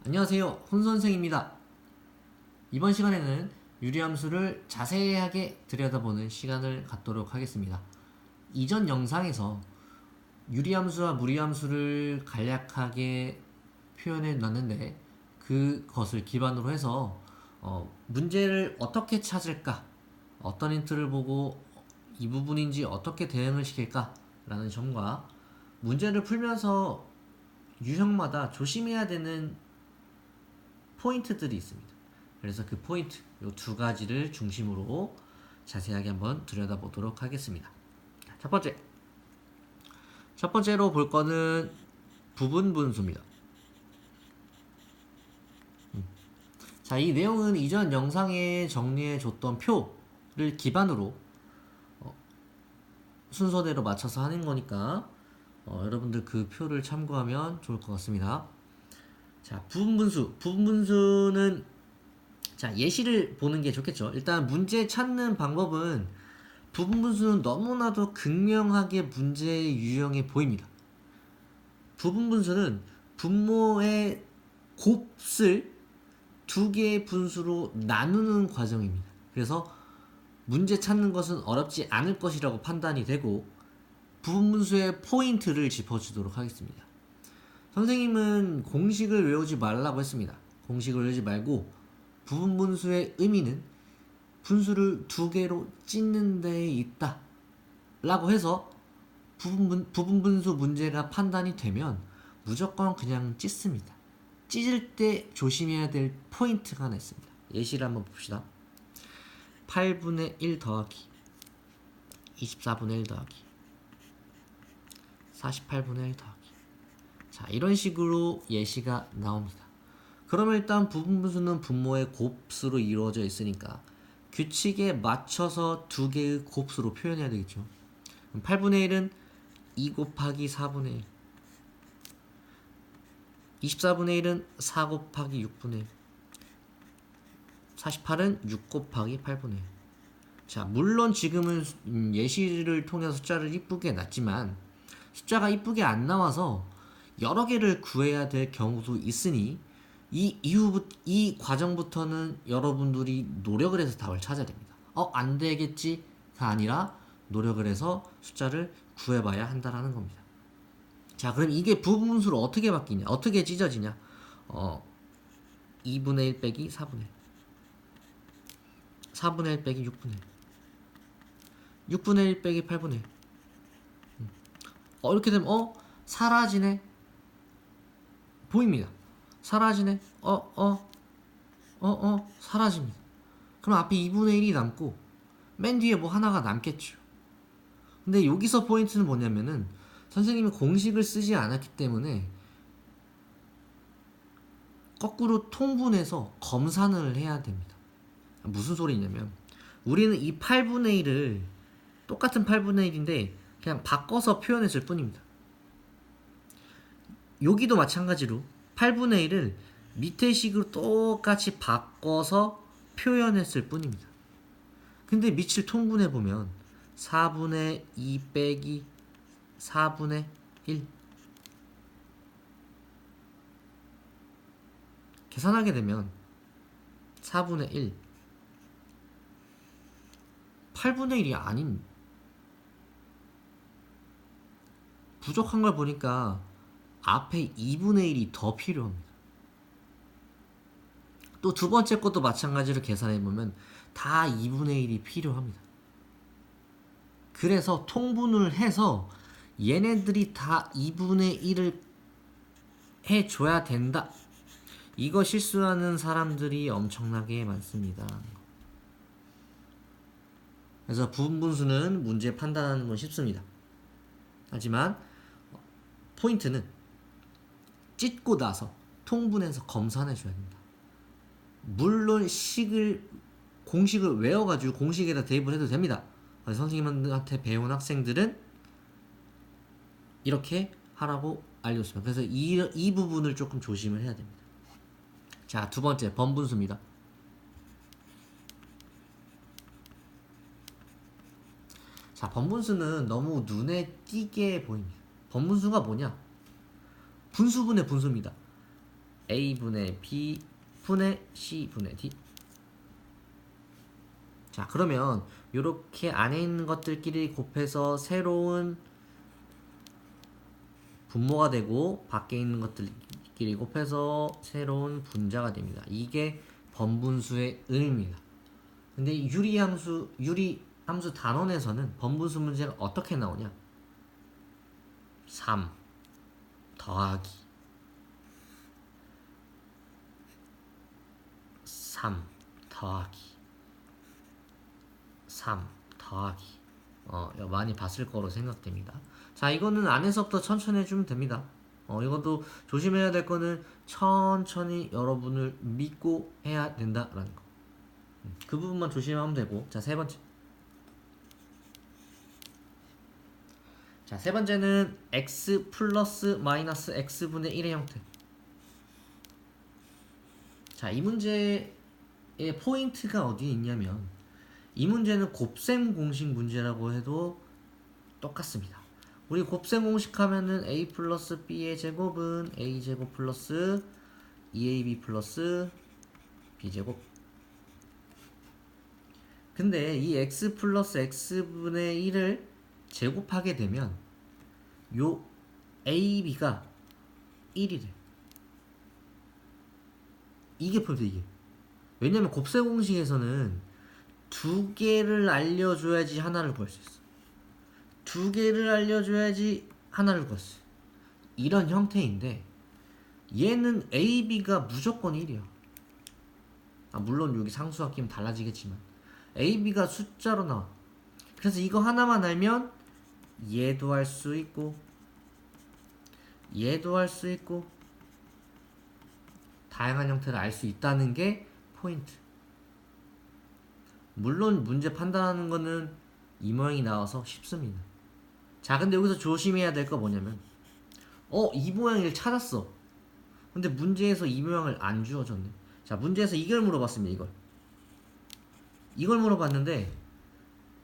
안녕하세요, 혼선생입니다. 이번 시간에는 유리함수를 자세하게 들여다보는 시간을 갖도록 하겠습니다. 이전 영상에서 유리함수와 무리함수를 간략하게 표현해 놨는데, 그것을 기반으로 해서 문제를 어떻게 찾을까, 어떤 힌트를 보고 이 부분인지 어떻게 대응을 시킬까 라는 점과, 문제를 풀면서 유형마다 조심해야 되는 포인트들이 있습니다. 그래서 그 포인트, 이 두 가지를 중심으로 자세하게 한번 들여다보도록 하겠습니다. 첫 번째, 첫 번째로 볼 거는 부분 분수입니다. 자, 이 내용은 이전 영상에 정리해 줬던 표를 기반으로 순서대로 맞춰서 하는 거니까 여러분들 그 표를 참고하면 좋을 것 같습니다. 자, 부분분수. 부분분수는 자, 예시를 보는 게 좋겠죠. 일단 문제 찾는 방법은, 부분분수는 너무나도 극명하게 문제의 유형에 보입니다. 부분분수는 분모의 곱을 두 개의 분수로 나누는 과정입니다. 그래서 문제 찾는 것은 어렵지 않을 것이라고 판단이 되고, 부분분수의 포인트를 짚어주도록 하겠습니다. 선생님은 공식을 외우지 말라고 했습니다. 공식을 외우지 말고, 부분분수의 의미는 분수를 두 개로 찢는 데에 있다 라고 해서, 부분분수 문제가 판단이 되면 무조건 그냥 찢습니다. 찢을 때 조심해야 될 포인트가 하나 있습니다. 예시를 한번 봅시다. 8분의 1 더하기 24분의 1 더하기 48분의 1 더하기, 자, 이런 식으로 예시가 나옵니다. 그러면 일단 부분분수는 분모의 곱수로 이루어져 있으니까 규칙에 맞춰서 두 개의 곱수로 표현해야 되겠죠. 8분의 1은 2 곱하기 4분의 1, 24분의 1은 4 곱하기 6분의 1, 48은 6 곱하기 8분의 1. 자, 물론 지금은 예시를 통해서 숫자를 이쁘게 놨지만, 숫자가 이쁘게 안 나와서 여러 개를 구해야 될 경우도 있으니, 이 과정부터는 여러분들이 노력을 해서 답을 찾아야 됩니다. 안 되겠지가 아니라 노력을 해서 숫자를 구해봐야 한다라는 겁니다. 자, 그럼 이게 부분수로 어떻게 바뀌냐, 어떻게 찢어지냐? 2분의 1 빼기 4분의 1, 4분의 1 빼기 6분의 1, 6분의 1 빼기 8분의 1. 이렇게 되면 사라지네, 보입니다. 사라지네, 사라집니다. 그럼 앞에 2분의 1이 남고 맨 뒤에 뭐 하나가 남겠죠. 근데 여기서 포인트는 뭐냐면은, 선생님이 공식을 쓰지 않았기 때문에 거꾸로 통분해서 검산을 해야 됩니다. 무슨 소리냐면, 우리는 이 8분의 1을 똑같은 8분의 1인데 그냥 바꿔서 표현했을 뿐입니다. 여기도 마찬가지로 8분의 1을 밑에 식으로 똑같이 바꿔서 표현했을 뿐입니다. 근데 밑을 통분해보면 4분의 2 빼기 4분의 1, 계산하게 되면 4분의 1, 8분의 1이 아닌, 부족한 걸 보니까 앞에 2분의 1이 더 필요합니다. 또 두 번째 것도 마찬가지로 계산해보면 다 2분의 1이 필요합니다. 그래서 통분을 해서 얘네들이 다 2분의 1을 해줘야 된다. 이거 실수하는 사람들이 엄청나게 많습니다. 그래서 부분분수는 문제 판단하는 건 쉽습니다. 하지만 포인트는 찢고 나서 통분해서 검산해 줘야 됩니다. 물론 공식을 외워가지고 공식에다 대입을 해도 됩니다. 선생님한테 배운 학생들은 이렇게 하라고 알려줬습니다. 그래서 이 부분을 조금 조심을 해야 됩니다. 자, 두 번째, 번분수입니다. 자, 번분수는 너무 눈에 띄게 보입니다. 번분수가 뭐냐? 분수분의 분수입니다. A분의 B 분의 C분의 D. 자, 그러면 이렇게 안에 있는 것들끼리 곱해서 새로운 분모가 되고 밖에 있는 것들끼리 곱해서 새로운 분자가 됩니다. 이게 번분수의 의미입니다. 근데 유리함수 단원에서는 번분수 문제가 어떻게 나오냐? 3 더하기 3 더하기 3 더하기 많이 봤을 거로 생각됩니다. 자, 이거는 안에서부터 천천히 해주면 됩니다. 이것도 조심해야 될 거는 천천히 여러분을 믿고 해야 된다라는 거. 그 부분만 조심하면 되고. 자, 세 번째. 자, 세 번째는 x 플러스 마이너스 x분의 1의 형태. 자, 이 문제의 포인트가 어디에 있냐면 이 문제는 곱셈 공식 문제라고 해도 똑같습니다. 우리 곱셈 공식 하면은 a 플러스 b의 제곱은 a 제곱 플러스 2ab 플러스 b 제곱. 근데 이 x 플러스 x분의 1을 제곱하게 되면 요 ab가 1이래. 이게 포인트, 이게. 왜냐면 곱셈 공식에서는 두 개를 알려줘야지 하나를 구할 수 있어. 두 개를 알려줘야지 하나를 구할 수 있어. 이런 형태인데 얘는 AB가 무조건 1이야. 물론 여기 상수가 끼면 달라지겠지만 AB가 숫자로 나와. 그래서 이거 하나만 알면 얘도 할 수 있고 얘도 할 수 있고 다양한 형태를 알 수 있다는 게 포인트. 물론 문제 판단하는 거는 이 모양이 나와서 쉽습니다. 자, 근데 여기서 조심해야 될 거 뭐냐면 이 모양을 찾았어. 근데 문제에서 이 모양을 안 주어졌네. 자, 문제에서 이걸 물어봤습니다. 이걸 물어봤는데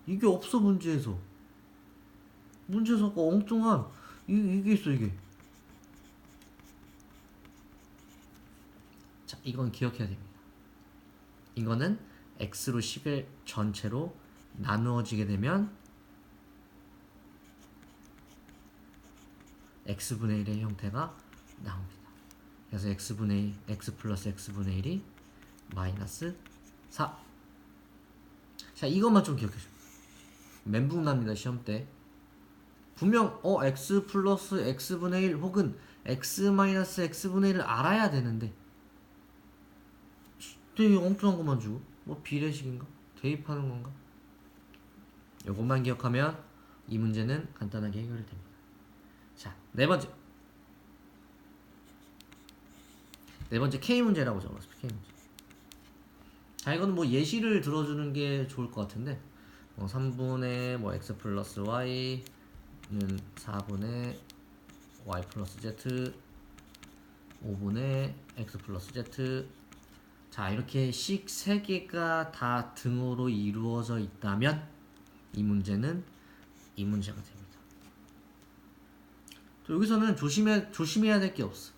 이게 없어. 문제에서 엉뚱한 이게 있어. 이게. 자, 이건 기억해야 됩니다. 이거는 x로 식을 전체로 나누어지게 되면 x분의 1의 형태가 나옵니다. 그래서 x 플러스 x분의 1이 마이너스 4. 자, 이것만 좀 기억해줘. 멘붕 납니다, 시험 때. 분명 x 플러스 x분의 1 혹은 x 마이너스 x분의 1을 알아야 되는데 되게 엉뚱한 것만 주고 뭐 비례식인가? 대입하는 건가? 요것만 기억하면 이 문제는 간단하게 해결이 됩니다. 자, 네 번째 K 문제라고 적었어요. K 문제. 자, 이거는 뭐 예시를 들어주는 게 좋을 것 같은데 3분의 x 플러스 y는 4분의 y 플러스 z 5분의 x 플러스 z. 자, 이렇게 식 3개가 다 등호로 이루어져 있다면 이 문제는 이 문제가 됩니다. 또 여기서는 조심해야 될 게 없어.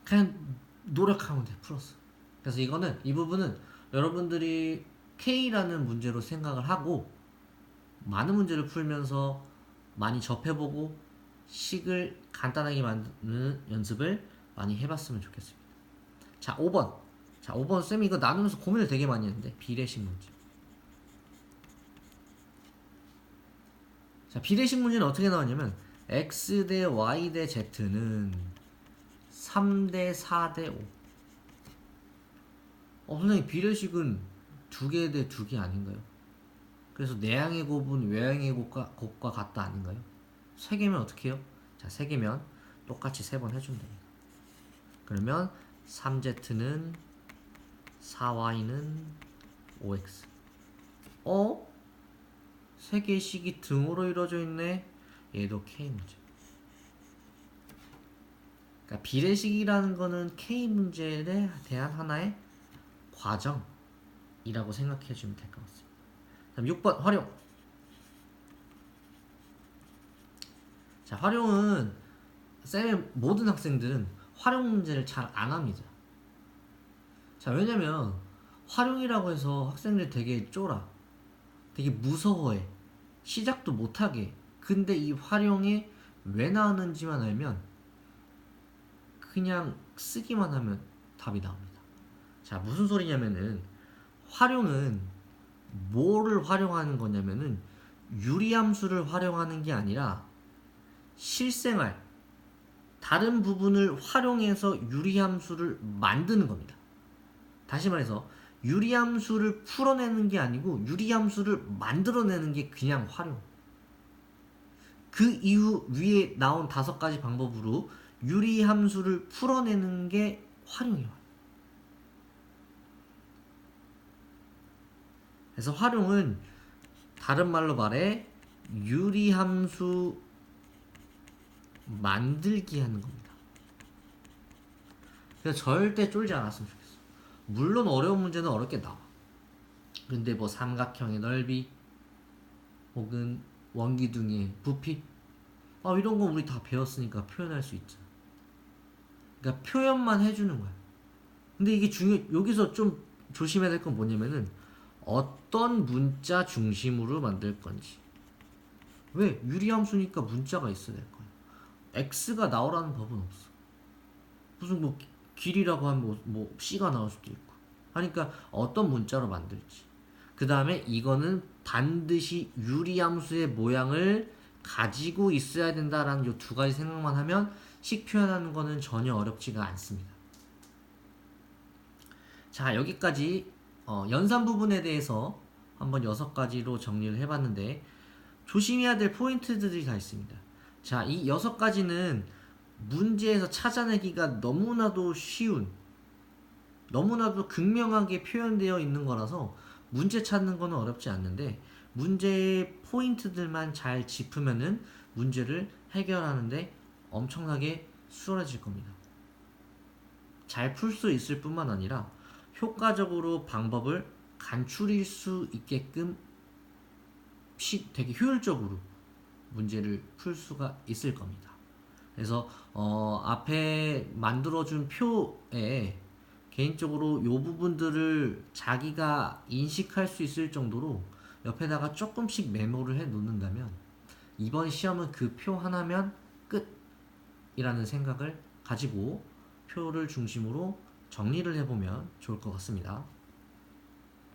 그냥 노력하면 돼. 풀었어. 그래서 이 부분은 여러분들이 K라는 문제로 생각을 하고 많은 문제를 풀면서 많이 접해보고 식을 간단하게 만드는 연습을 많이 해봤으면 좋겠습니다. 자, 5번. 자, 5번 쌤이 이거 나누면서 고민을 되게 많이 했는데 비례식 문제. 자, 비례식 문제는 어떻게 나왔냐면 x 대 y 대 z는 3 대 4 대 5. 선생님, 비례식은 2개 대 2개 아닌가요? 그래서 내양의 곱은 외양의 곱과 같다 아닌가요? 3개면 어떻게 해요? 자, 3개면 똑같이 3번 해주면 됩니다. 그러면 3z는 4y는 5x. 3개의 식이 등호로 이루어져 있네. 얘도 K 문제. 그러니까 비례식이라는 거는 K 문제에 대한 하나의 과정이라고 생각해 주면 될 것 같습니다. 다음 6번 활용. 자, 활용은 쌤의 모든 학생들은 활용 문제를 잘 안 합니다. 자, 왜냐면 활용이라고 해서 학생들 되게 쫄아. 되게 무서워해. 시작도 못하게. 근데 이 활용이 왜 나오는지만 알면 그냥 쓰기만 하면 답이 나옵니다. 자, 무슨 소리냐면은 활용은 뭐를 활용하는 거냐면은 유리함수를 활용하는 게 아니라 실생활 다른 부분을 활용해서 유리함수를 만드는 겁니다. 다시 말해서 유리함수를 풀어내는 게 아니고 유리함수를 만들어내는 게 그냥 활용. 그 이후 위에 나온 5가지 방법으로 유리함수를 풀어내는 게 활용이에요. 그래서 활용은 다른 말로 말해 유리함수 만들기 하는 겁니다. 그래서 절대 쫄지 않았으면 좋겠어. 물론 어려운 문제는 어렵게 나와. 근데 뭐 삼각형의 넓이 혹은 원기둥의 부피 이런 거 우리 다 배웠으니까 표현할 수 있잖아. 그러니까 표현만 해주는 거야. 근데 이게 여기서 좀 조심해야 될 건 뭐냐면은 어떤 문자 중심으로 만들 건지. 왜? 유리함수니까 문자가 있어야 될 거야. x가 나오라는 법은 없어. 무슨 뭐 길이라고 하면 뭐 c가 나올 수도 있고. 하니까 어떤 문자로 만들지. 그 다음에 이거는 반드시 유리함수의 모양을 가지고 있어야 된다라는 이 2가지 생각만 하면 식 표현하는 거는 전혀 어렵지가 않습니다. 자, 여기까지 연산 부분에 대해서 한번 6가지로 정리를 해봤는데 조심해야 될 포인트들이 다 있습니다. 자, 이 6가지는 문제에서 찾아내기가 너무나도 쉬운, 너무나도 극명하게 표현되어 있는 거라서 문제 찾는 거는 어렵지 않는데 문제의 포인트들만 잘 짚으면은 문제를 해결하는데 엄청나게 수월해질 겁니다. 잘 풀 수 있을 뿐만 아니라 효과적으로 방법을 간추릴 수 있게끔 되게 효율적으로 문제를 풀 수가 있을 겁니다. 그래서 앞에 만들어준 표에 개인적으로 이 부분들을 자기가 인식할 수 있을 정도로 옆에다가 조금씩 메모를 해 놓는다면 이번 시험은 그 표 하나면 끝이라는 생각을 가지고 표를 중심으로 정리를 해보면 좋을 것 같습니다.